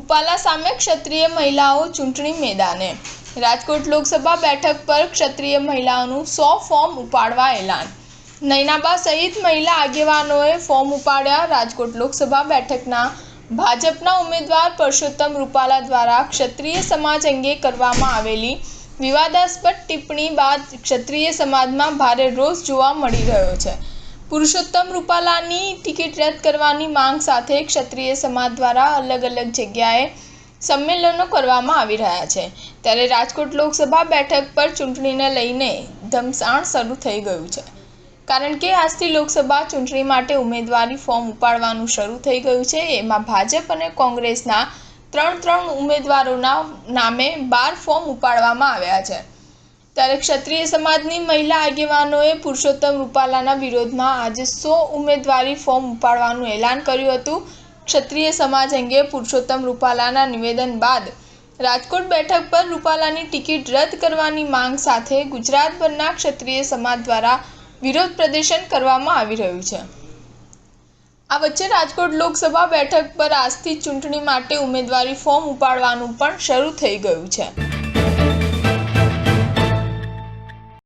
રૂપાલા સામે ક્ષત્રિય મહિલાઓ ચૂંટણી મેદાને। રાજકોટ લોકસભા બેઠક પર ક્ષત્રિય મહિલાઓનું 100 ફોર્મ ઉપાડવા એલાન। નયનાબા સહિત મહિલા આગેવાનોએ ફોર્મ ઉપાડ્યા। રાજકોટ લોકસભા બેઠકના ભાજપના ઉમેદવાર પરસોત્તમ રૂપાલા દ્વારા ક્ષત્રિય સમાજ અંગે કરવામાં આવેલી વિવાદાસ્પદ ટિપ્પણી બાદ ક્ષત્રિય સમાજમાં ભારે રોષ જોવા મળી રહ્યો છે। પુરુષોત્તમ રૂપાલાની ટિકિટ રદ કરવાની માંગ સાથે ક્ષત્રિય સમાજ દ્વારા અલગ અલગ જગ્યાએ સંમેલનો કરવામાં આવી રહ્યા છે। ત્યારે રાજકોટ લોકસભા બેઠક પર ચૂંટણીને લઈને ધમસાણ શરૂ થઈ ગયું છે, કારણ કે આજથી લોકસભા ચૂંટણી માટે ઉમેદવારી ફોર્મ ઉપાડવાનું શરૂ થઈ ગયું છે। એમાં ભાજપ અને કોંગ્રેસના ત્રણ ઉમેદવારોના નામે 12 ફોર્મ ઉપાડવામાં આવ્યા છે। ત્યારે ક્ષત્રિય સમાજની મહિલા આગેવાનોએ પુરુષોત્તમ રૂપાલાના વિરોધમાં આજે 100 ઉમેદવારી ફોર્મ ઉપાડવાનું એલાન કર્યું હતું। ક્ષત્રિય સમાજ અંગે પુરુષોત્તમ રૂપાલાના નિવેદન બાદ રાજકોટ બેઠક પર રૂપાલાની ટિકિટ રદ કરવાની માંગ સાથે ગુજરાતભરના ક્ષત્રિય સમાજ દ્વારા વિરોધ પ્રદર્શન કરવામાં આવી રહ્યું છે। આ વચ્ચે રાજકોટ લોકસભા બેઠક પર આજથી ચૂંટણી માટે ઉમેદવારી ફોર્મ ઉપાડવાનું પણ શરૂ થઈ ગયું છે।